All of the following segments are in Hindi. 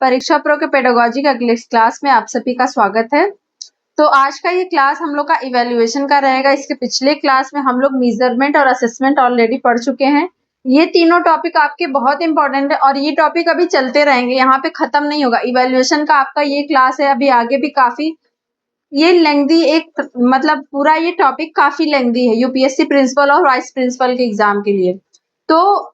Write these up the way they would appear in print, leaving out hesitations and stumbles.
परीक्षा प्रो के पेडागोजी का क्लास में आप सभी का स्वागत है। तो आज का ये क्लास हम लोग का इवैल्यूएशन का रहेगा। इसके पिछले क्लास में हम लोग मेजरमेंट और असेसमेंट ऑलरेडी पढ़ चुके हैं। ये तीनों टॉपिक आपके बहुत इंपॉर्टेंट है और ये टॉपिक अभी चलते रहेंगे, यहाँ पे खत्म नहीं होगा। इवैल्यूएशन का आपका ये क्लास है, अभी आगे भी काफी ये लेंथी एक मतलब पूरा ये टॉपिक काफी लेंथी है यूपीएससी प्रिंसिपल और वाइस प्रिंसिपल के एग्जाम के लिए। तो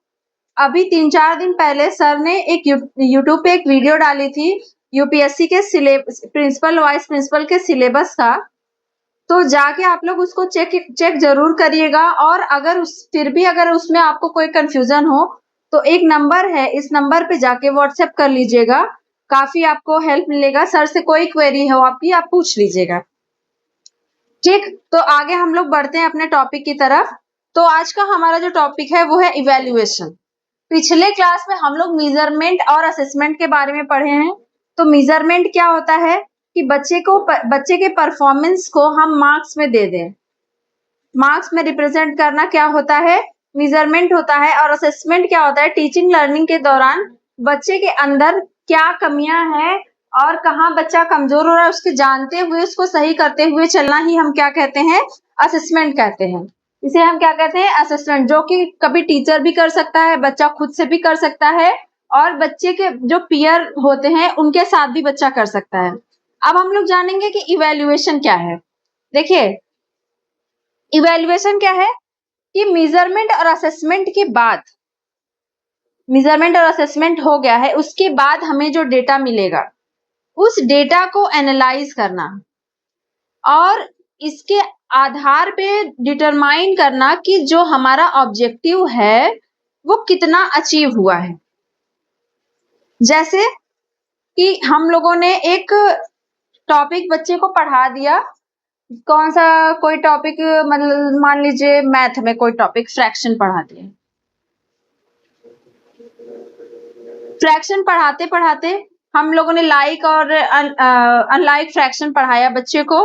अभी 3-4 दिन पहले सर ने एक यूट्यूब पे एक वीडियो डाली थी यूपीएससी के प्रिंसिपल वाइस प्रिंसिपल के सिलेबस का। तो जाके आप लोग उसको चेक जरूर करिएगा और अगर फिर भी अगर उसमें आपको कोई कंफ्यूजन हो तो एक नंबर है, इस नंबर पे जाके व्हाट्सएप कर लीजिएगा, काफी आपको हेल्प मिलेगा। सर से कोई क्वेरी हो आपकी आप पूछ लीजिएगा, ठीक। तो आगे हम लोग बढ़ते हैं अपने टॉपिक की तरफ। तो आज का हमारा जो टॉपिक है वो है इवैल्यूएशन। पिछले क्लास में हम लोग मेजरमेंट और असेसमेंट के बारे में पढ़े हैं। तो मेजरमेंट क्या होता है कि बच्चे के परफॉर्मेंस को हम मार्क्स में दे दें, मार्क्स में रिप्रेजेंट करना क्या होता है, मेजरमेंट होता है। और असेसमेंट क्या होता है, टीचिंग लर्निंग के दौरान बच्चे के अंदर क्या कमियां हैं और कहाँ बच्चा कमजोर हो रहा है उसके जानते हुए उसको सही करते हुए चलना ही हम क्या कहते हैं, असेसमेंट कहते हैं। इसे हम क्या कहते हैं, असेसमेंट, जो कि कभी टीचर भी कर सकता है, बच्चा खुद से भी कर सकता है और बच्चे के जो पीयर होते हैं उनके साथ भी बच्चा कर सकता है। अब हम लोग जानेंगे कि इवैल्यूएशन क्या है। देखिए इवैल्यूएशन क्या है कि मेजरमेंट और असेसमेंट के बाद, मेजरमेंट और असेसमेंट हो गया है, उसके बाद हमें जो डेटा मिलेगा उस डेटा को एनालाइज करना और इसके आधार पे डिटरमाइन करना कि जो हमारा ऑब्जेक्टिव है वो कितना अचीव हुआ है। जैसे कि हम लोगों ने एक टॉपिक बच्चे को पढ़ा दिया, कौन सा कोई टॉपिक, मतलब मान लीजिए मैथ में कोई टॉपिक फ्रैक्शन पढ़ा दिया। फ्रैक्शन पढ़ाते पढ़ाते हम लोगों ने लाइक और अनलाइक फ्रैक्शन पढ़ाया बच्चे को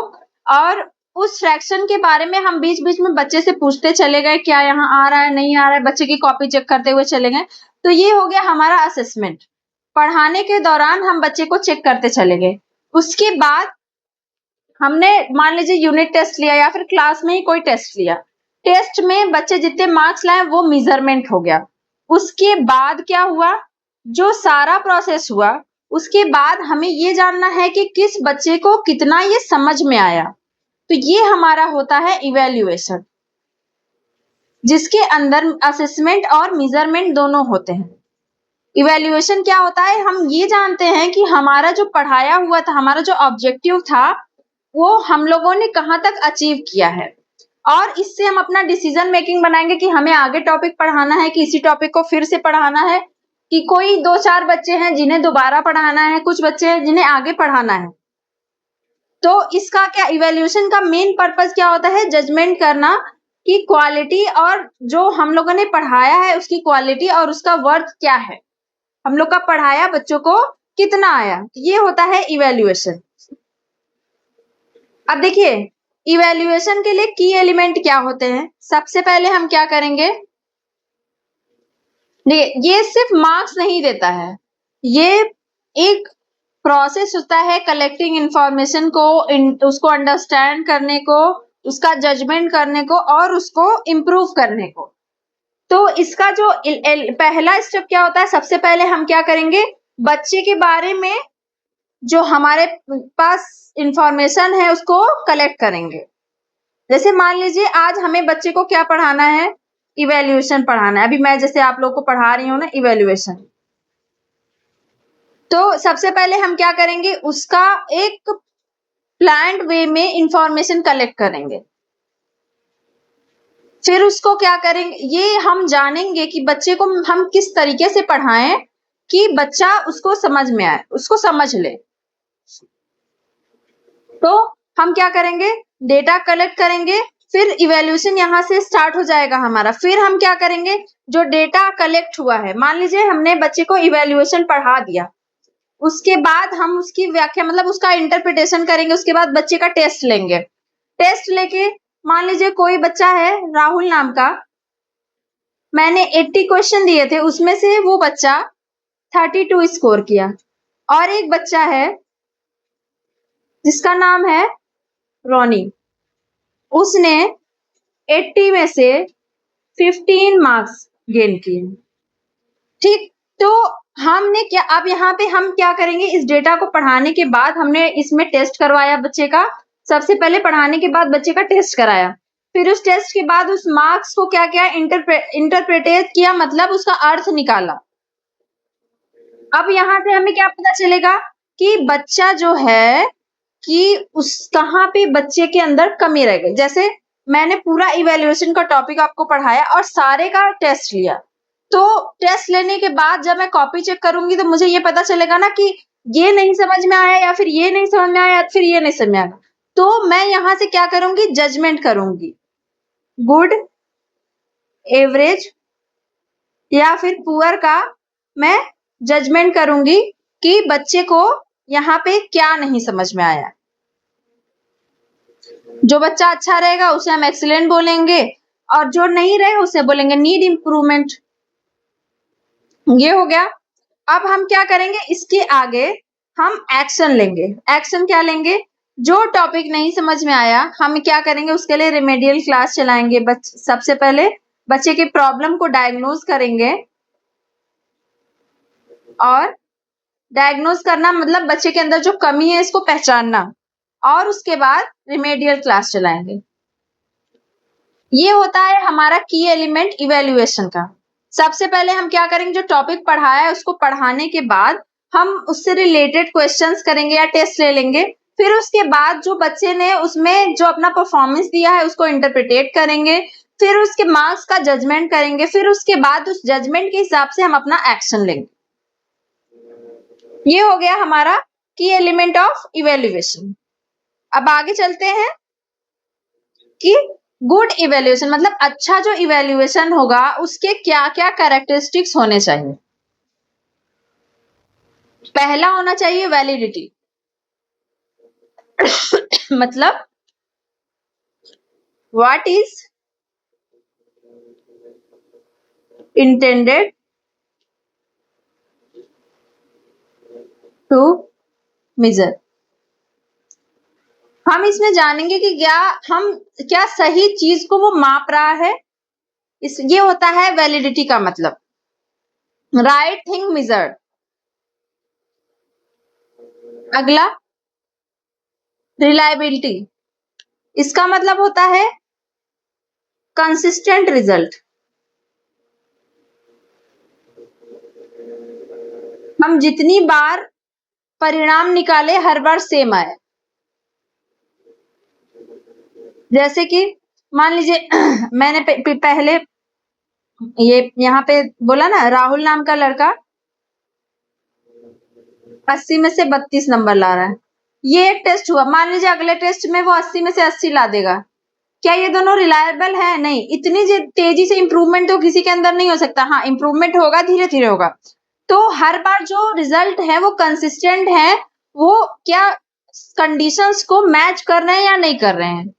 और उस फ्रैक्शन के बारे में हम बीच बीच में बच्चे से पूछते चले गए, क्या यहाँ आ रहा है नहीं आ रहा है, बच्चे की कॉपी चेक करते हुए चले गए। तो ये हो गया हमारा असेसमेंट। पढ़ाने के दौरान हम बच्चे को चेक करते चले गए। उसके बाद हमने मान लीजिए यूनिट टेस्ट लिया या फिर क्लास में ही कोई टेस्ट लिया, टेस्ट में बच्चे जितने मार्क्स लाए वो मेजरमेंट हो गया। उसके बाद क्या हुआ, जो सारा प्रोसेस हुआ उसके बाद हमें ये जानना है कि किस बच्चे को कितना ये समझ में आया। तो ये हमारा होता है इवैल्यूएशन, जिसके अंदर असेसमेंट और मेजरमेंट दोनों होते हैं। इवैल्यूएशन क्या होता है, हम ये जानते हैं कि हमारा जो पढ़ाया हुआ था, हमारा जो ऑब्जेक्टिव था वो हम लोगों ने कहाँ तक अचीव किया है और इससे हम अपना डिसीजन मेकिंग बनाएंगे कि हमें आगे टॉपिक पढ़ाना है कि इसी टॉपिक को फिर से पढ़ाना है, कि कोई 2-4 बच्चे हैं जिन्हें दोबारा पढ़ाना है, कुछ बच्चे हैं जिन्हें आगे पढ़ाना है। तो इसका क्या, इवैल्यूएशन का मेन पर्पस क्या होता है, जजमेंट करना कि क्वालिटी और जो हम लोगों ने पढ़ाया है उसकी क्वालिटी और उसका वर्थ क्या है, हम लोग का पढ़ाया बच्चों को कितना आया। ये होता है इवैल्यूएशन। अब देखिए इवैल्यूएशन के लिए की एलिमेंट क्या होते हैं। सबसे पहले हम क्या करेंगे, ये सिर्फ मार्क्स नहीं देता है, ये एक प्रोसेस होता है कलेक्टिंग इंफॉर्मेशन को, उसको अंडरस्टैंड करने को, उसका जजमेंट करने को और उसको इम्प्रूव करने को। तो इसका जो पहला स्टेप क्या होता है, सबसे पहले हम क्या करेंगे, बच्चे के बारे में जो हमारे पास इंफॉर्मेशन है उसको कलेक्ट करेंगे। जैसे मान लीजिए आज हमें बच्चे को क्या पढ़ाना है, इवैल्यूएशन पढ़ाना है। अभी मैं जैसे आप लोगों को पढ़ा रही हूँ ना इवैल्यूएशन, तो सबसे पहले हम क्या करेंगे, उसका एक प्लान्ड वे में इंफॉर्मेशन कलेक्ट करेंगे। फिर उसको क्या करेंगे, ये हम जानेंगे कि बच्चे को हम किस तरीके से पढ़ाएं कि बच्चा उसको समझ में आए, उसको समझ ले। तो हम क्या करेंगे, डेटा कलेक्ट करेंगे, फिर इवैल्यूएशन यहाँ से स्टार्ट हो जाएगा हमारा। फिर हम क्या करेंगे, जो डेटा कलेक्ट हुआ है, मान लीजिए हमने बच्चे को इवैल्यूएशन पढ़ा दिया, उसके बाद हम उसकी व्याख्या मतलब उसका इंटरप्रिटेशन करेंगे। उसके बाद बच्चे का टेस्ट लेंगे। टेस्ट लेके मान लीजिए कोई बच्चा है राहुल नाम का, मैंने 80 क्वेश्चन दिए थे, उसमें से वो बच्चा 32 स्कोर किया। और एक बच्चा है जिसका नाम है रोनी, उसने 80 में से 15 मार्क्स गेन किए। ठीक, तो हमने क्या, अब यहाँ पे हम क्या करेंगे, इस डेटा को पढ़ाने के बाद हमने इसमें टेस्ट करवाया बच्चे का। सबसे पहले पढ़ाने के बाद बच्चे का टेस्ट कराया, फिर उस टेस्ट के बाद उस मार्क्स को क्या क्या इंटरप्रेटेट किया, मतलब उसका अर्थ निकाला। अब यहाँ से हमें क्या पता चलेगा कि बच्चा जो है कि उस कहाँ पे बच्चे के अंदर कमी रह गई। जैसे मैंने पूरा इवेल्युएशन का टॉपिक आपको पढ़ाया और सारे का टेस्ट लिया, तो टेस्ट लेने के बाद जब मैं कॉपी चेक करूंगी तो मुझे ये पता चलेगा ना कि ये नहीं समझ में आया, या फिर ये नहीं समझ में आया, फिर ये नहीं समझ में आया। तो मैं यहाँ से क्या करूंगी, जजमेंट करूंगी, गुड, एवरेज या फिर पुअर का मैं जजमेंट करूंगी कि बच्चे को यहाँ पे क्या नहीं समझ में आया। जो बच्चा अच्छा रहेगा उसे हम एक्सीलेंट बोलेंगे, और जो नहीं रहे उसे बोलेंगे नीड इम्प्रूवमेंट। ये हो गया। अब हम क्या करेंगे, इसके आगे हम एक्शन लेंगे। एक्शन क्या लेंगे, जो टॉपिक नहीं समझ में आया हम क्या करेंगे, उसके लिए रेमेडियल क्लास चलाएंगे। सबसे पहले बच्चे की प्रॉब्लम को डायग्नोज करेंगे, और डायग्नोज करना मतलब बच्चे के अंदर जो कमी है इसको पहचानना, और उसके बाद रिमेडियल क्लास चलाएंगे। ये होता है हमारा की एलिमेंट इवेल्युएशन का। सबसे पहले हम क्या करेंगे, जो टॉपिक पढ़ाया है उसको पढ़ाने के बाद हम उससे रिलेटेड क्वेश्चंस करेंगे या टेस्ट ले लेंगे। फिर उसके बाद जो बच्चे ने उसमें जो अपना परफॉर्मेंस दिया है उसको इंटरप्रिटेट करेंगे, फिर उसके मार्क्स का जजमेंट करेंगे, फिर उसके बाद उस जजमेंट के हिसाब से हम अपना एक्शन लेंगे। ये हो गया हमारा की एलिमेंट ऑफ इवेल्युएशन। अब आगे चलते हैं कि गुड इवेल्युएशन मतलब अच्छा जो इवेल्युएशन होगा उसके क्या क्या कैरेक्टरिस्टिक्स होने चाहिए। पहला होना चाहिए वैलिडिटी मतलब what is intended to measure. हम इसमें जानेंगे कि क्या सही चीज को वो माप रहा है, ये होता है वैलिडिटी का मतलब। Right thing measured. अगला रिलायबिलिटी, इसका मतलब होता है कंसिस्टेंट रिजल्ट। हम जितनी बार परिणाम निकाले हर बार सेम आए। जैसे कि मान लीजिए मैंने पहले ये यहाँ पे बोला ना, राहुल नाम का लड़का 80 में से 32 नंबर ला रहा है। ये एक टेस्ट हुआ, मान लीजिए अगले टेस्ट में वो 80 में से 80 ला देगा। क्या ये दोनों रिलायबल है? नहीं। इतनी तेजी से इंप्रूवमेंट तो किसी के अंदर नहीं हो सकता। हाँ, इंप्रूवमेंट होगा, धीरे धीरे होगा। तो हर बार जो रिजल्ट है वो कंसिस्टेंट है, वो क्या कंडीशंस को मैच कर रहे हैं या नहीं कर रहे हैं,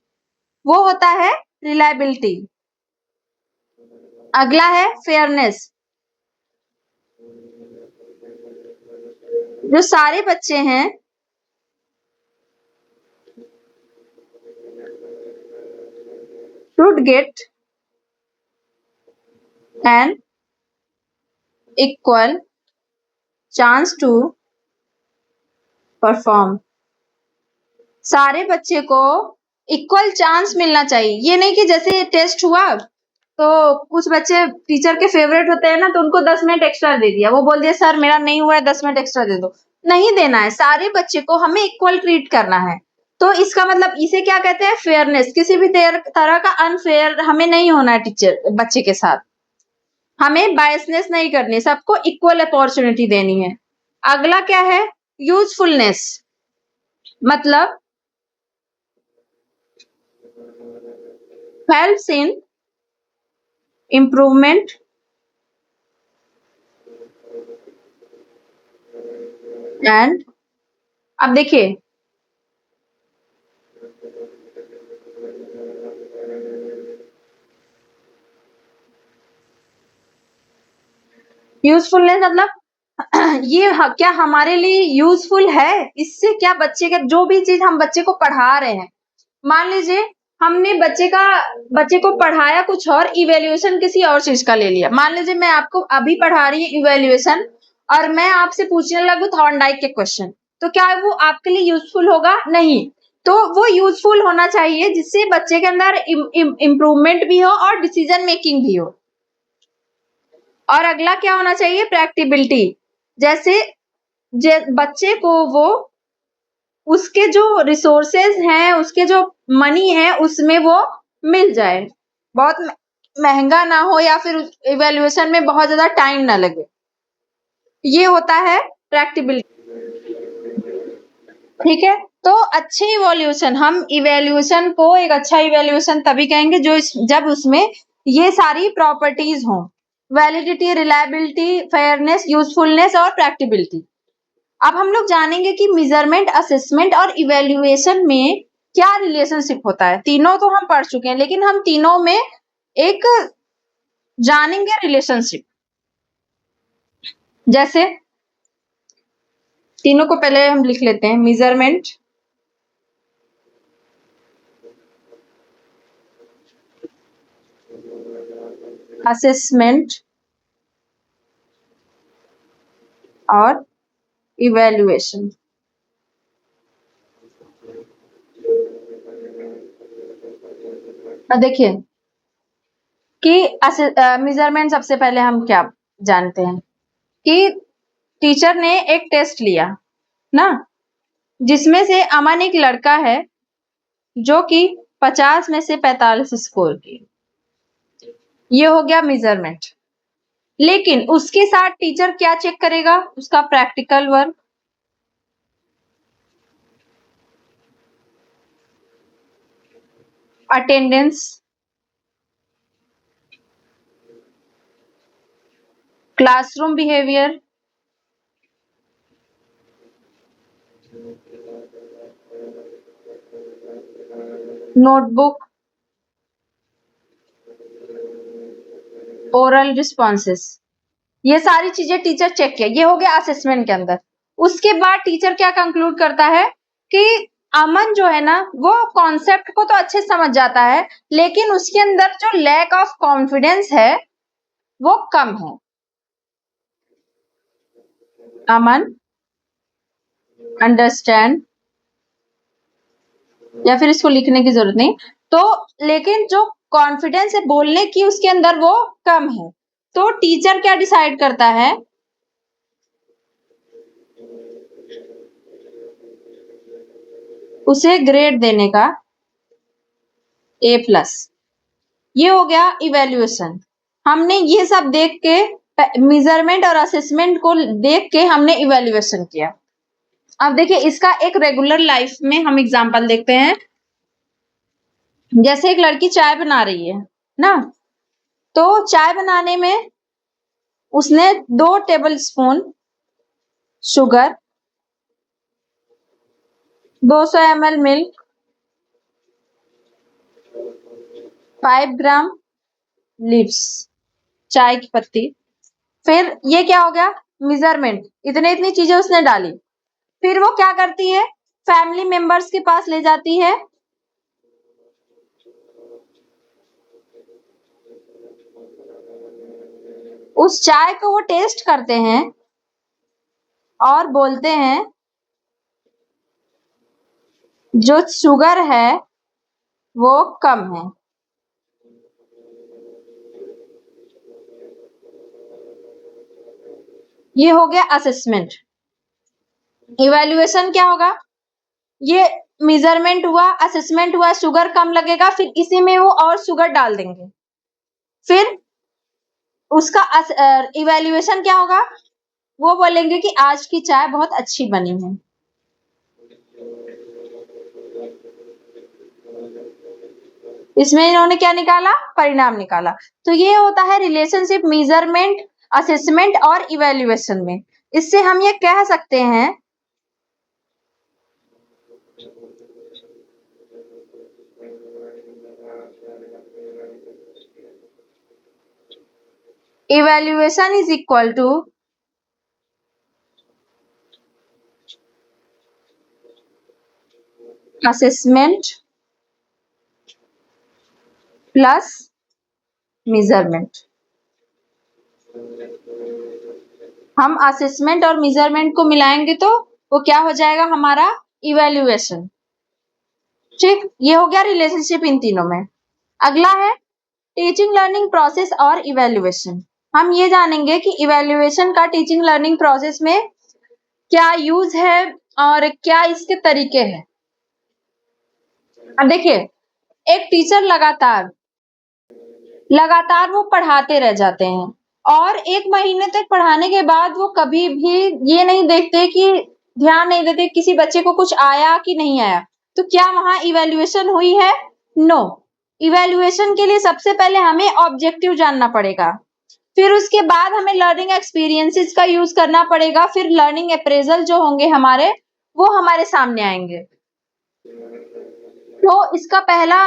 वो होता है रिलायबिलिटी। अगला है फेयरनेस। जो सारे बच्चे हैं should get an equal chance to perform। सारे बच्चे को इक्वल चांस मिलना चाहिए। ये नहीं कि जैसे टेस्ट हुआ तो कुछ बच्चे टीचर के फेवरेट होते हैं ना, तो उनको 10 मिनट एक्स्ट्रा दे दिया, वो बोल दिया सर मेरा नहीं हुआ है 10 मिनट एक्स्ट्रा दे दो। नहीं देना है, सारे बच्चे को हमें इक्वल ट्रीट करना है। तो इसका मतलब इसे क्या कहते हैं, फेयरनेस। किसी भी तरह का अनफेयर हमें नहीं होना है टीचर बच्चे के साथ। हमें बायसनेस नहीं करनी, सबको इक्वल अपॉर्चुनिटी देनी है। अगला क्या है, यूजफुलनेस मतलब हेल्प्स इन इम्प्रूवमेंट एंड, अब देखिए यूजफुलनेस मतलब ये क्या हमारे लिए यूजफुल है? इससे क्या बच्चे का जो भी चीज हम बच्चे को पढ़ा रहे हैं, मान लीजिए हमने बच्चे को पढ़ाया कुछ और, इवेल्युएशन किसी और चीज का ले लिया। मान लीजिए मैं आपको अभी पढ़ा रही हूँ इवेल्युएशन, और मैं आपसे पूछने लगूँ थॉर्नडाइक के क्वेश्चन, तो क्या वो आपके लिए यूजफुल होगा? नहीं। तो वो यूजफुल होना चाहिए जिससे बच्चे के अंदर इम्प्रूवमेंट भी हो और डिसीजन मेकिंग भी हो। और अगला क्या होना चाहिए? प्रैक्टिबिलिटी। जैसे बच्चे को वो उसके जो रिसोर्सेज हैं, उसके जो मनी है, उसमें वो मिल जाए, बहुत महंगा ना हो, या फिर इवेल्युएशन में बहुत ज्यादा टाइम ना लगे। ये होता है प्रैक्टिबिलिटी। ठीक है, तो अच्छे इवोल्यूशन, हम इवेल्युएशन को एक अच्छा इवेल्युएशन तभी कहेंगे जब उसमें ये सारी प्रॉपर्टीज हों: वैलिडिटी, रिलायबिलिटी, फेयरनेस, यूजफुलनेस और प्रैक्टिबिलिटी। अब हम लोग जानेंगे कि मेजरमेंट, असेसमेंट और इवेल्युएशन में क्या रिलेशनशिप होता है। तीनों तो हम पढ़ चुके हैं, लेकिन हम तीनों में एक जानेंगे रिलेशनशिप। जैसे तीनों को पहले हम लिख लेते हैं: मेजरमेंट, असेसमेंट और इवेल्युएशन। देखिए कि मेजरमेंट सबसे पहले हम क्या जानते हैं कि टीचर ने एक टेस्ट लिया ना, जिसमें से अमन एक लड़का है जो कि 50 में से 45 स्कोर की। ये हो गया मेजरमेंट। लेकिन उसके साथ टीचर क्या चेक करेगा? उसका practical work, attendance, classroom behaviour, notebook, oral responses. ये सारी चीजें टीचर चेक किया। ये हो गया असेसमेंट के अंदर। उसके बाद टीचर क्या कंक्लूड करता है कि अमन जो है ना, वो कॉन्सेप्ट को तो अच्छे समझ जाता है, लेकिन उसके अंदर जो लैक ऑफ कॉन्फिडेंस है वो कम है। अमन अंडरस्टैंड, या फिर इसको लिखने की जरूरत नहीं, तो लेकिन जो कॉन्फिडेंस है बोलने की उसके अंदर वो कम है। तो टीचर क्या डिसाइड करता है? उसे ग्रेड देने का A+। ये हो गया इवेल्युएशन। हमने ये सब देख के मेजरमेंट और असेसमेंट को देख के हमने इवेल्युएशन किया। अब देखिए इसका एक रेगुलर लाइफ में हम एग्जांपल देखते हैं। जैसे एक लड़की चाय बना रही है ना, तो चाय बनाने में उसने 2 table spoon sugar, 200 ml milk, 5 ग्राम लीव्स, चाय की पत्ती। फिर ये क्या हो गया? मेजरमेंट। इतनी चीजें उसने डाली। फिर वो क्या करती है? फैमिली मेंबर्स के पास ले जाती है, उस चाय को वो टेस्ट करते हैं और बोलते हैं जो शुगर है वो कम है। ये हो गया असेसमेंट। इवैल्यूएशन क्या होगा? ये मेजरमेंट हुआ, असेसमेंट हुआ, शुगर कम लगेगा, फिर इसी में वो और शुगर डाल देंगे। फिर उसका इवैल्यूएशन क्या होगा? वो बोलेंगे कि आज की चाय बहुत अच्छी बनी है। इसमें इन्होंने क्या निकाला? परिणाम निकाला। तो ये होता है रिलेशनशिप मेजरमेंट, असेसमेंट और इवैल्यूएशन में। इससे हम ये कह सकते हैं evaluation is equal to assessment plus measurement. हम असेसमेंट और मेजरमेंट को मिलाएंगे तो वो क्या हो जाएगा हमारा इवैल्यूएशन। ठीक, ये हो गया रिलेशनशिप इन तीनों में। अगला है टीचिंग लर्निंग प्रोसेस और इवैल्यूएशन। हम ये जानेंगे कि इवैल्यूएशन का टीचिंग लर्निंग प्रोसेस में क्या यूज है और क्या इसके तरीके हैं। अब देखिए, एक टीचर लगातार वो पढ़ाते रह जाते हैं और 1 महीने तक पढ़ाने के बाद वो कभी भी ये नहीं देखते कि ध्यान नहीं देते किसी बच्चे को कुछ आया कि नहीं आया। तो क्या वहाँ इवैल्यूएशन हुई है? नो। इवैल्यूएशन के लिए सबसे पहले हमें ऑब्जेक्टिव जानना पड़ेगा। फिर उसके बाद हमें लर्निंग एक्सपीरियंसेस का यूज करना पड़ेगा। फिर लर्निंग अप्रेजल जो होंगे हमारे, वो हमारे सामने आएंगे। तो इसका पहला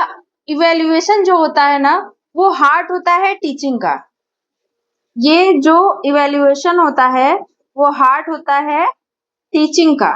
इवैल्यूएशन जो होता है ना, वो हार्ट होता है टीचिंग का। ये जो इवैल्यूएशन होता है वो हार्ट होता है टीचिंग का।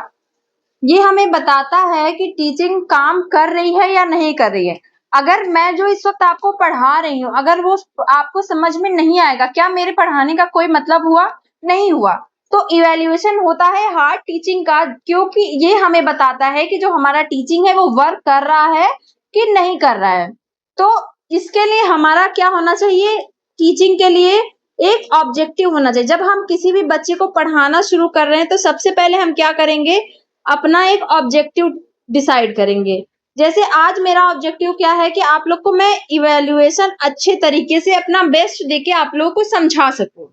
ये हमें बताता है कि टीचिंग काम कर रही है या नहीं कर रही है। अगर मैं जो इस वक्त आपको पढ़ा रही हूँ, अगर वो आपको समझ में नहीं आएगा, क्या मेरे पढ़ाने का कोई मतलब हुआ? नहीं हुआ। तो इवैल्यूएशन होता है हार्ड टीचिंग का, क्योंकि ये हमें बताता है कि जो हमारा टीचिंग है वो वर्क कर रहा है कि नहीं कर रहा है। तो इसके लिए हमारा क्या होना चाहिए? टीचिंग के लिए एक ऑब्जेक्टिव होना चाहिए। जब हम किसी भी बच्चे को पढ़ाना शुरू कर रहे हैं तो सबसे पहले हम क्या करेंगे? अपना एक ऑब्जेक्टिव डिसाइड करेंगे। जैसे आज मेरा ऑब्जेक्टिव क्या है कि आप लोग को मैं इवैल्यूएशन अच्छे तरीके से अपना बेस्ट देके आप लोगों को समझा सकूं।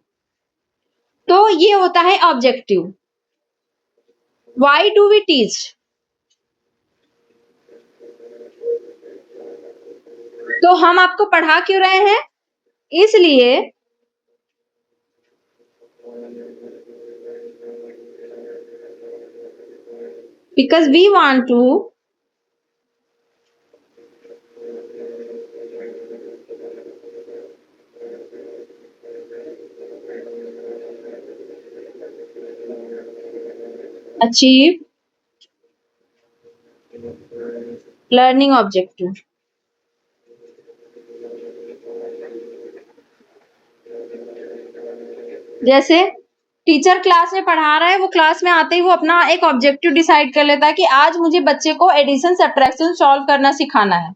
तो ये होता है objective. Why do we teach? तो हम आपको पढ़ा क्यों रहे हैं? इसलिए because we want to achieve learning objective। जैसे टीचर क्लास में पढ़ा रहा है, वो क्लास में आते ही वो अपना एक ऑब्जेक्टिव डिसाइड कर लेता है कि आज मुझे बच्चे को एडिशन सब्ट्रैक्शन सॉल्व करना सिखाना है।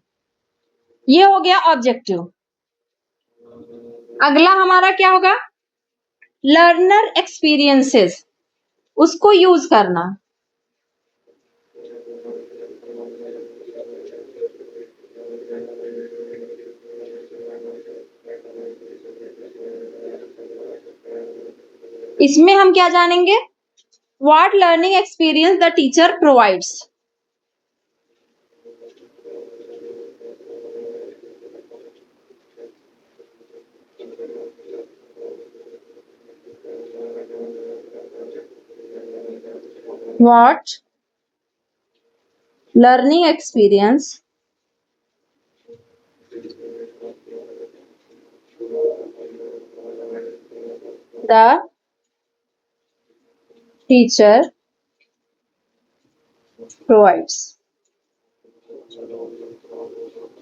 ये हो गया ऑब्जेक्टिव। अगला हमारा क्या होगा? लर्नर एक्सपीरियंसेस, उसको यूज करना। इसमें हम क्या जानेंगे? What learning experience the teacher provides. What learning experience the teacher provides.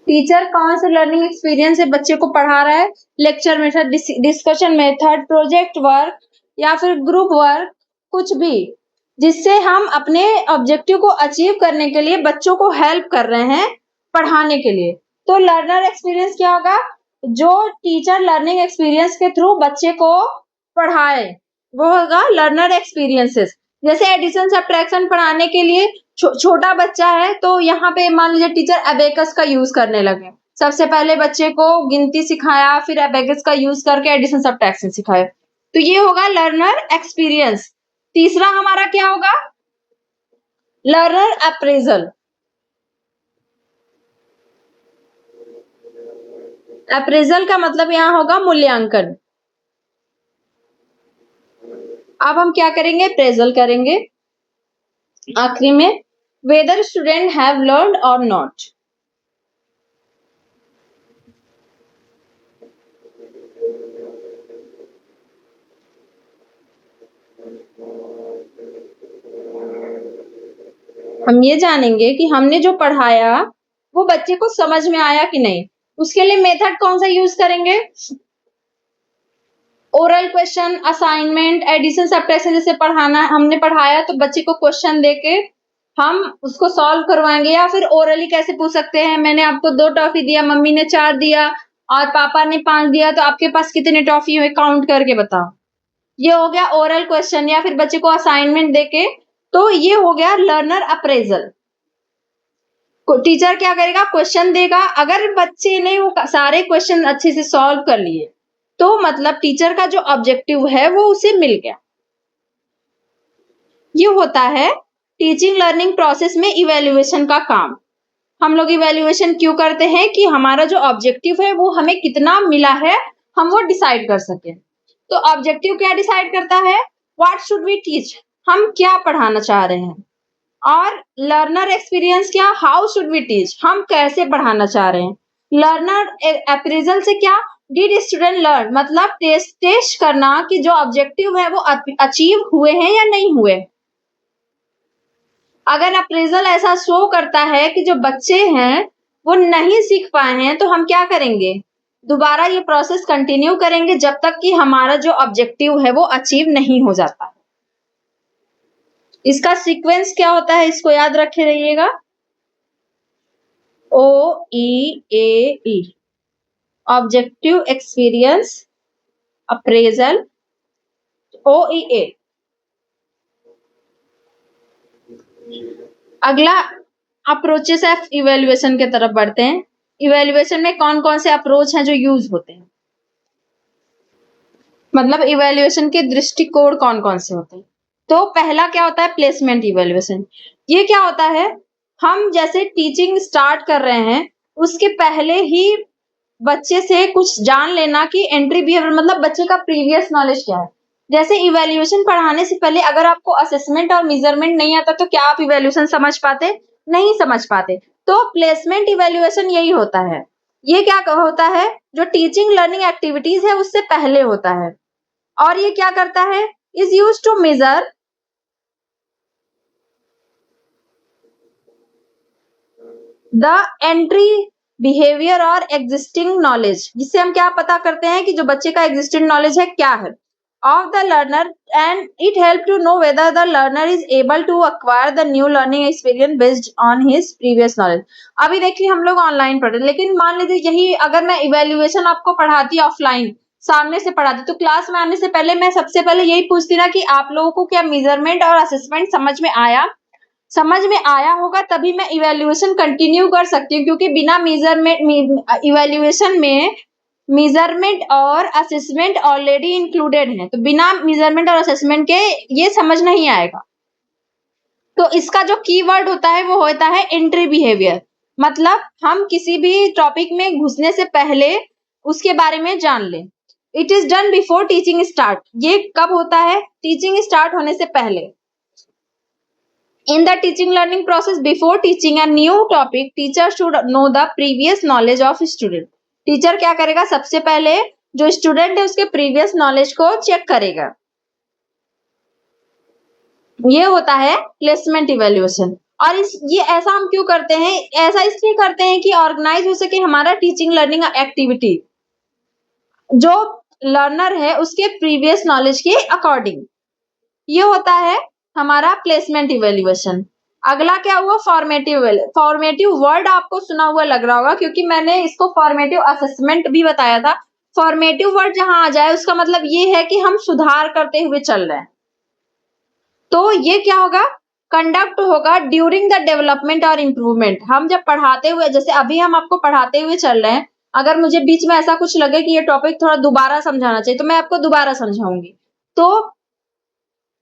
Teacher कौन सा लर्निंग एक्सपीरियंस से बच्चे को पढ़ा रहा है? Lecture method, discussion method, project work या फिर ग्रुप वर्क, कुछ भी जिससे हम अपने ऑब्जेक्टिव को अचीव करने के लिए बच्चों को हेल्प कर रहे हैं पढ़ाने के लिए। तो लर्नर एक्सपीरियंस क्या होगा? जो टीचर लर्निंग एक्सपीरियंस के थ्रू बच्चे को पढ़ाए, वो होगा लर्नर एक्सपीरियंसेस। जैसे एडिशन सब्ट्रैक्शन पढ़ाने के लिए छोटा बच्चा है तो यहाँ पे मान लीजिए टीचर अबेकस का यूज करने लगे। सबसे पहले बच्चे को गिनती सिखाया, फिर अबेकस का यूज करके एडिशन सब्ट्रैक्शन सिखाया। तो ये होगा लर्नर एक्सपीरियंस। तीसरा हमारा क्या होगा? Learner appraisal. अप्रेजल का मतलब यहाँ होगा मूल्यांकन। अब हम क्या करेंगे? अप्रेजल करेंगे। आखिरी में वेदर स्टूडेंट हैव लर्न और नॉट। हम ये जानेंगे कि हमने जो पढ़ाया वो बच्चे को समझ में आया कि नहीं। उसके लिए मेथड कौन सा यूज करेंगे? Oral question, assignment, addition, subtraction जैसे हमने पढ़ाया तो बच्चे को क्वेश्चन देके हम उसको सॉल्व करवाएंगे, या फिर ओरली कैसे पूछ सकते हैं, मैंने आपको 2 टॉफी दिया, मम्मी ने 4 दिया और पापा ने 5 दिया, तो आपके पास कितने टॉफी हुए काउंट करके बताओ। ये हो गया ओरल क्वेश्चन, या फिर बच्चे को असाइनमेंट देके, तो ये हो गया लर्नर अप्रेजल। टीचर क्या करेगा? क्वेश्चन देगा, अगर बच्चे ने वो सारे क्वेश्चन अच्छे से सॉल्व कर लिए तो मतलब टीचर का जो ऑब्जेक्टिव है वो उसे मिल गया। ये होता है टीचिंग लर्निंग प्रोसेस में इवैल्यूएशन का काम। हम लोग इवैल्यूएशन क्यों करते हैं? कि हमारा जो ऑब्जेक्टिव है वो हमें कितना मिला है हम वो डिसाइड कर सके। तो ऑब्जेक्टिव क्या डिसाइड करता है? व्हाट शुड वी टीच, हम क्या पढ़ाना चाह रहे हैं। और लर्नर एक्सपीरियंस क्या? हाउ शुड वी टीच, हम कैसे पढ़ाना चाह रहे हैं। लर्नर अप्रेजल से क्या? डिड स्टूडेंट लर्न, मतलब टेस्ट करना कि जो ऑब्जेक्टिव है वो अचीव हुए हैं या नहीं हुए। अगर अप्रेजल ऐसा शो करता है कि जो बच्चे हैं वो नहीं सीख पाए हैं तो हम क्या करेंगे? दोबारा ये प्रोसेस कंटिन्यू करेंगे जब तक कि हमारा जो ऑब्जेक्टिव है वो अचीव नहीं हो जाता। इसका सीक्वेंस क्या होता है इसको याद रखे रहिएगा। OEAE, objective experience appraisal, OEA। अगला अप्रोचेस ऑफ इवैल्यूएशन के तरफ बढ़ते हैं। इवैल्यूएशन में कौन कौन से अप्रोच हैं जो यूज होते हैं, मतलब इवैल्यूएशन के दृष्टिकोण कौन कौन से होते हैं। तो पहला क्या होता है? Placement evaluation. ये क्या होता है? हम जैसे टीचिंग स्टार्ट कर रहे हैं उसके पहले ही बच्चे से कुछ जान लेना कि एंट्री बिहेवियर, मतलब बच्चे का प्रीवियस नॉलेज क्या है। जैसे इवैल्यूएशन पढ़ाने से पहले अगर आपको असेसमेंट और मेजरमेंट नहीं आता तो क्या आप इवैल्यूएशन समझ पाते? नहीं समझ पाते। तो प्लेसमेंट इवैल्यूएशन यही होता है। ये क्या होता है? जो टीचिंग लर्निंग एक्टिविटीज है उससे पहले होता है। और ये क्या करता है? Is use to measure the entry behaviour और एग्जिस्टिंग नॉलेज, जिससे हम क्या पता करते हैं कि जो बच्चे का एग्जिस्टिंग नॉलेज है क्या है of the learner, and it help to know whether the learner is able to acquire the new learning experience based on his previous knowledge. अभी देखिए हम लोग ऑनलाइन पढ़ रहे, लेकिन मान लीजिए यही अगर मैं इवैल्यूएशन आपको पढ़ाती ऑफलाइन, सामने से पढ़ाती, तो क्लास में आने से पहले मैं सबसे पहले यही पूछती ना कि आप लोगों को क्या मेजरमेंट और असेसमेंट समझ में आया। समझ में आया होगा तभी मैं इवैल्यूएशन कंटिन्यू कर सकती हूँ, क्योंकि बिना मेजरमेंट इवैल्यूएशन में मेजरमेंट और असेसमेंट ऑलरेडी इंक्लूडेड है, तो बिना मेजरमेंट और असेसमेंट के ये समझ नहीं आएगा। तो इसका जो कीवर्ड होता है वो होता है एंट्री बिहेवियर, मतलब हम किसी भी टॉपिक में घुसने से पहले उसके बारे में जान लें। It is done before teaching start, ये कब होता है? टीचिंग स्टार्ट होने से पहले। In the teaching learning process, before teaching a new topic, teacher should know the previous knowledge of student. Teacher क्या करेगा? सबसे पहले जो स्टूडेंट है उसके प्रीवियस नॉलेज को चेक करेगा। ये होता है प्लेसमेंट इवैल्यूएशन। और ये ऐसा हम क्यों करते हैं? ऐसा इसलिए करते हैं कि ऑर्गेनाइज हो सके हमारा टीचिंग लर्निंग एक्टिविटी जो लर्नर है उसके प्रीवियस नॉलेज के अकॉर्डिंग। ये होता है हमारा प्लेसमेंट इवैल्यूएशन। अगला क्या हुआ? फॉर्मेटिव। फॉर्मेटिव वर्ड आपको सुना हुआ लग रहा होगा क्योंकि मैंने इसको फॉर्मेटिव असेसमेंट भी बताया था। फॉर्मेटिव वर्ड जहां आ जाए उसका मतलब ये है कि हम सुधार करते हुए चल रहे हैं। तो ये क्या होगा? कंडक्ट होगा ड्यूरिंग द डेवलपमेंट और इम्प्रूवमेंट। हम जब पढ़ाते हुए, जैसे अभी हम आपको पढ़ाते हुए चल रहे हैं, अगर मुझे बीच में ऐसा कुछ लगे कि ये टॉपिक थोड़ा दोबारा समझाना चाहिए तो मैं आपको दोबारा समझाऊंगी। तो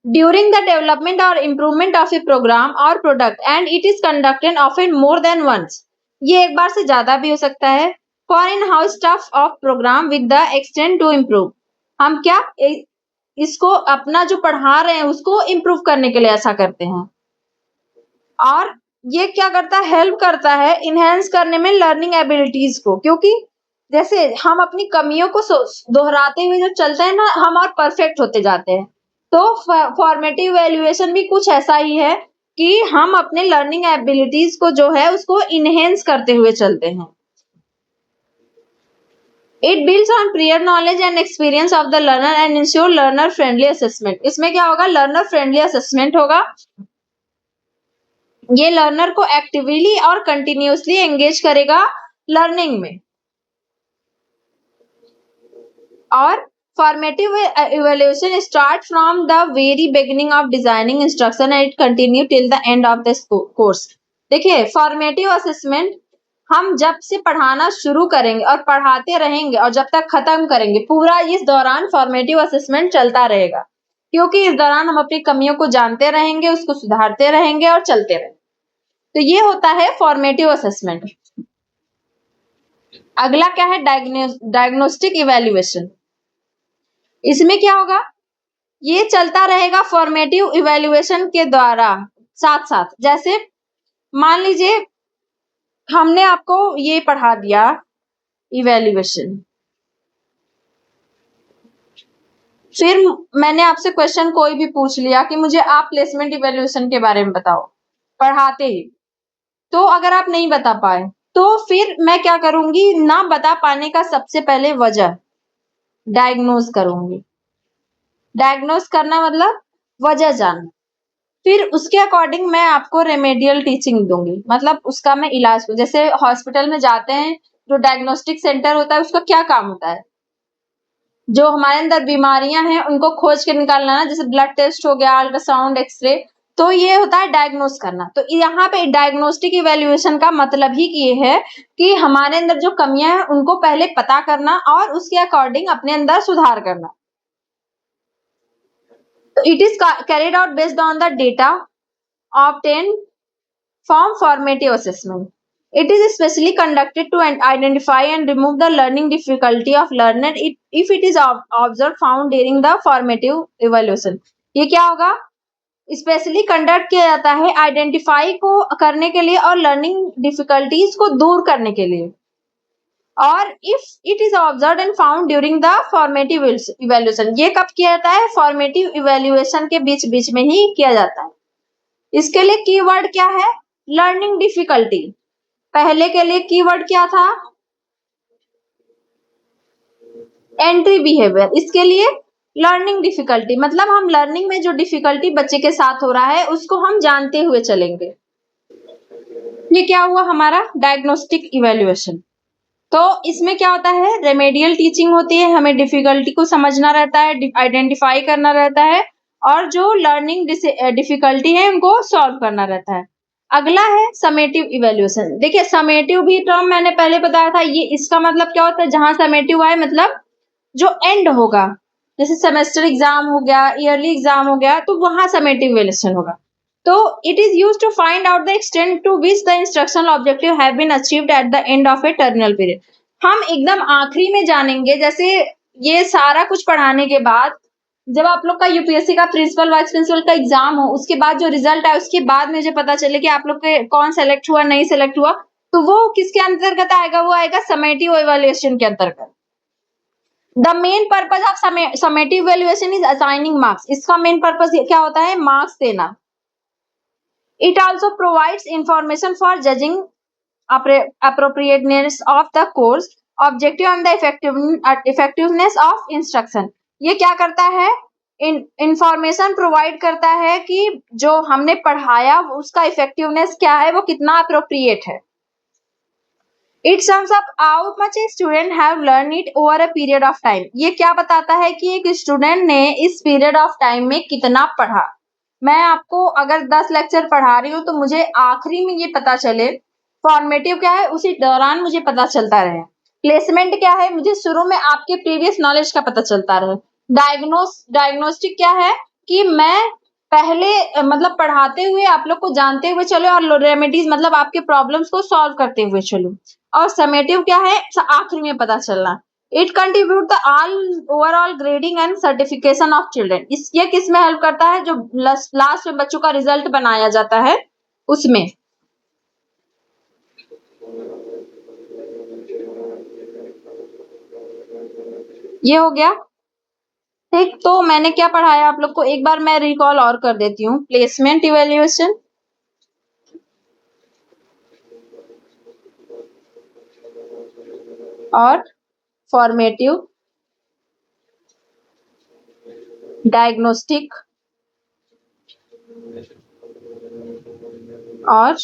during the development or improvement of a program or product and it is conducted often more than once, ये एक बार से ज्यादा भी हो सकता है। for in-house stuff of program with the extent to improve, हम क्या इसको अपना जो पढ़ा रहे हैं उसको improve करने के लिए ऐसा करते हैं। और ये क्या करता है? हेल्प करता है इनहेंस करने में लर्निंग एबिलिटीज को, क्योंकि जैसे हम अपनी कमियों को दोहराते हुए जब चलते हैं ना हम और परफेक्ट होते जाते हैं। तो फॉर्मेटिव इवैल्यूएशन भी कुछ ऐसा ही है कि हम अपने लर्निंग एबिलिटीज को जो है उसको इनहेंस करते हुए चलते हैं। It builds on prior knowledge and experience of the learner and ensure learner friendly assessment. इसमें क्या होगा, लर्नर फ्रेंडली असेसमेंट होगा। ये लर्नर को एक्टिवली और कंटिन्यूसली एंगेज करेगा लर्निंग में। और formative evaluation start from the very beginning of designing instruction and it continue till the end of the course। देखिए, formative assessment हम जब से पढ़ाना शुरू करेंगे और पढ़ाते रहेंगे और जब तक खत्म करेंगे, पूरा इस दौरान formative assessment चलता रहेगा, क्योंकि इस दौरान हम अपनी कमियों को जानते रहेंगे, उसको सुधारते रहेंगे और चलते रहेंगे। तो ये होता है formative assessment। अगला क्या है, डायग्नोस्टिक इवेल्युएशन। इसमें क्या होगा, ये चलता रहेगा फॉर्मेटिव इवेल्युएशन के द्वारा साथ साथ। जैसे मान लीजिए हमने आपको ये पढ़ा दिया इवेल्युएशन, फिर मैंने आपसे क्वेश्चन कोई भी पूछ लिया कि मुझे आप प्लेसमेंट इवेल्युएशन के बारे में बताओ, पढ़ाते ही। तो अगर आप नहीं बता पाए तो फिर मैं क्या करूंगी, ना बता पाने का सबसे पहले वजह डायग्नोज करूंगी। डायग्नोज करना मतलब वजह जानना, फिर उसके अकॉर्डिंग मैं आपको रेमेडियल टीचिंग दूंगी, मतलब उसका मैं इलाज। जैसे हॉस्पिटल में जाते हैं, जो डायग्नोस्टिक सेंटर होता है उसका क्या काम होता है, जो हमारे अंदर बीमारियां हैं उनको खोज के निकालना ना, जैसे ब्लड टेस्ट हो गया, अल्ट्रासाउंड, एक्सरे, तो ये होता है डायग्नोस करना। तो यहाँ पे डायग्नोस्टिक इवेल्युएशन का मतलब ही ये है कि हमारे अंदर जो कमियां हैं उनको पहले पता करना और उसके अकॉर्डिंग अपने अंदर सुधार करना। It is carried out based on the data obtained from formative assessment. It is especially conducted to identify and remove the learning difficulty of learner if it is observed found during the formative evaluation। ये क्या होगा, स्पेशली कंडक्ट किया जाता है आइडेंटिफाई को करने के लिए और लर्निंग डिफिकल्टीज को दूर करने के लिए। और if it is observe and found during the formative evaluation, ये कब किया जाता है, फॉर्मेटिव इवेल्युएशन के बीच बीच में ही किया जाता है। इसके लिए कीवर्ड क्या है, लर्निंग डिफिकल्टी। पहले के लिए कीवर्ड क्या था, एंट्री बिहेवियर। इसके लिए लर्निंग डिफिकल्टी, मतलब हम लर्निंग में जो डिफिकल्टी बच्चे के साथ हो रहा है उसको हम जानते हुए चलेंगे। ये क्या हुआ हमारा डायग्नोस्टिक इवेल्युएशन। तो इसमें क्या होता है, रेमेडियल टीचिंग होती है, हमें डिफिकल्टी को समझना रहता है, आइडेंटिफाई करना रहता है और जो लर्निंग डिफिकल्टी है उनको सॉल्व करना रहता है। अगला है समेटिव इवेल्युएशन। देखिए, समेटिव भी टर्म मैंने पहले बताया था, ये इसका मतलब क्या होता है, जहां समेटिव आए मतलब जो एंड होगा, जैसे सेमेस्टर एग्जाम हो गया, ईयरली एग्जाम हो गया, तो वहां समेटिव इवेल्युएशन होगा। तो it is used to find out the extent to which the instructional objective have been achieved at the end of a terminal period. हम एकदम आखिरी में जानेंगे, जैसे ये सारा कुछ पढ़ाने के बाद जब आप लोग का यूपीएससी का प्रिंसिपल वाइस प्रिंसिपल का एग्जाम हो, उसके बाद जो रिजल्ट आए उसके बाद मुझे पता चले कि आप लोग के कौन सेलेक्ट हुआ नहीं सेलेक्ट हुआ, तो वो किसके अंतर्गत आएगा, वो आएगा समेटिव इवैल्यूएशन के अंतर्गत। The main purpose of summative evaluation is assigning marks. इसका मेन पर्पज क्या होता है, मार्क्स देना। It also provides information for judging appropriateness of the course, objective and the effectiveness of instruction। ये क्या करता है, इंफॉर्मेशन प्रोवाइड करता है कि जो हमने पढ़ाया उसका इफेक्टिवनेस क्या है, वो कितना अप्रोप्रिएट है। It sums up how much a student have learn it over a period of time. ये क्या बताता है कि एक स्टूडेंट ने इस पीरियड ऑफ टाइम में कितना पढ़ा। मैं आपको अगर 10 लेक्चर पढ़ा रही हूँ तो मुझे आखिरी में ये पता चले, फॉर्मेटिव क्या है उसी दौरान मुझे पता चलता रहे, प्लेसमेंट क्या है मुझे शुरू में आपके प्रीवियस नॉलेज का पता चलता रहे, डायग्नोस्टिक क्या है कि मैं पहले मतलब पढ़ाते हुए आप लोग को जानते हुए चलो और रेमेडीज मतलब आपके प्रॉब्लम्स को सॉल्व करते हुए चलो। और समेटिव क्या है, आखिरी में पता चलना। It contribute the all overall grading and certification of children. ये किस में हेल्प करता है, जो लास्ट में बच्चों का रिजल्ट बनाया जाता है उसमें। ये हो गया ठीक। तो मैंने क्या पढ़ाया आप लोग को, एक बार मैं रिकॉल और कर देती हूँ। प्लेसमेंट इवेल्युएशन, और फॉर्मेटिव, डायग्नोस्टिक और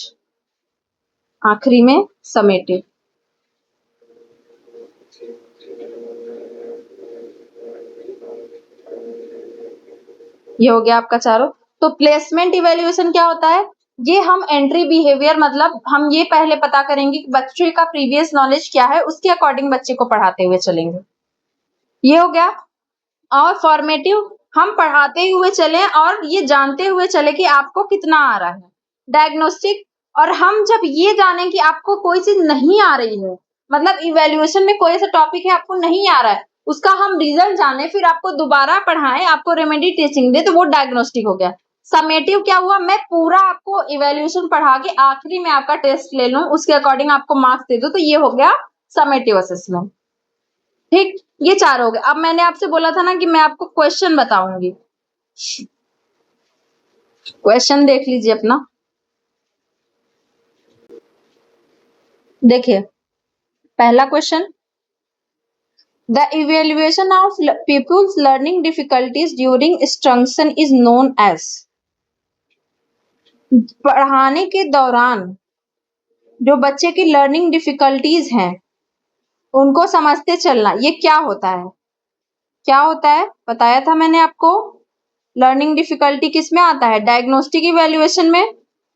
आखिरी में समेटिव। ये हो गया आपका चारों। तो प्लेसमेंट इवैल्यूएशन क्या होता है? ये हम एंट्री बिहेवियर, मतलब हम ये पहले पता करेंगे कि बच्चे का प्रीवियस नॉलेज क्या है, उसके अकॉर्डिंग बच्चे को पढ़ाते हुए चलेंगे। ये हो गया। और फॉर्मेटिव, हम पढ़ाते हुए चले और ये जानते हुए चले कि आपको कितना आ रहा है। डायग्नोस्टिक, और हम जब ये जाने कि आपको कोई चीज नहीं आ रही है, मतलब इवैल्यूएशन में कोई ऐसा टॉपिक है आपको नहीं आ रहा है, उसका हम रिजल्ट जाने, फिर आपको दोबारा पढ़ाएं, आपको रेमेडी टीचिंग दे, तो वो डायग्नोस्टिक हो गया। समेटिव क्या हुआ? मैं पूरा आपको इवैल्यूएशन पढ़ा के आखिरी में आपका टेस्ट ले लूं, उसके अकॉर्डिंग आपको मार्क्स दे दूं, तो ये हो गया समेटिव असेसमेंट। ठीक, ये चार हो गए। अब मैंने आपसे बोला था ना कि मैं आपको क्वेश्चन बताऊंगी। क्वेश्चन देख लीजिए अपना। देखिए पहला question, the evaluation of pupils learning difficulties during instruction is known as. पढ़ाने के दौरान जो बच्चे की लर्निंग डिफिकल्टीज हैं उनको समझते चलना, ये क्या होता है? क्या होता है बताया था मैंने आपको। लर्निंग डिफिकल्टी किस में आता है? डायग्नोस्टिक इवैल्यूएशन में।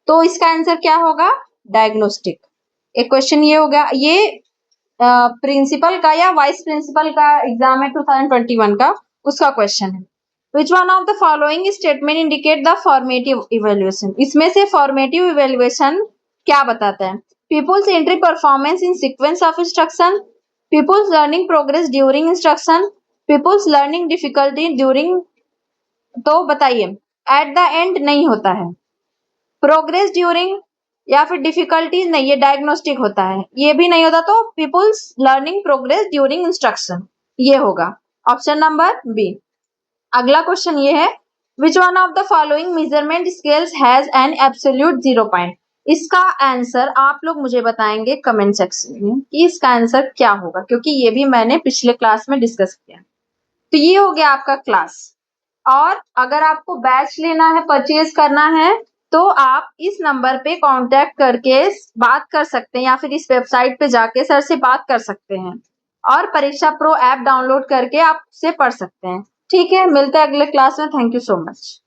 तो इसका आंसर क्या होगा? डायग्नोस्टिक। एक क्वेश्चन ये हो गया। ये प्रिंसिपल का या वाइस प्रिंसिपल का एग्जाम है 2021 का, उसका क्वेश्चन है। Which one of the following statement indicate the formative evaluation. इसमें से फॉर्मेटिव इवैल्यूएशन क्या बताता है? Pupils entry performance in sequence of instruction, pupils learning progress during instruction, pupils learning difficulty during. तो बताइए, एट द एंड नहीं होता है, प्रोग्रेस ड्यूरिंग या फिर डिफिकल्टीज नहीं, ये डायग्नोस्टिक होता है। ये भी नहीं होता तो pupils learning progress during instruction, ये होगा ऑप्शन नंबर बी। अगला क्वेश्चन ये है, which one of the following measurement scales has an absolute 0 point. इसका आंसर आप लोग मुझे बताएंगे कमेंट सेक्शन में कि इसका आंसर क्या होगा, क्योंकि ये भी मैंने पिछले क्लास में डिस्कस किया। तो ये हो गया आपका क्लास। और अगर आपको बैच लेना है, परचेज करना है, तो आप इस नंबर पे कांटेक्ट करके बात कर सकते हैं या फिर इस वेबसाइट पे जाके सर से बात कर सकते हैं और परीक्षा प्रो ऐप डाउनलोड करके आप उसे पढ़ सकते हैं। ठीक है, मिलते हैं अगले क्लास में। Thank you so much.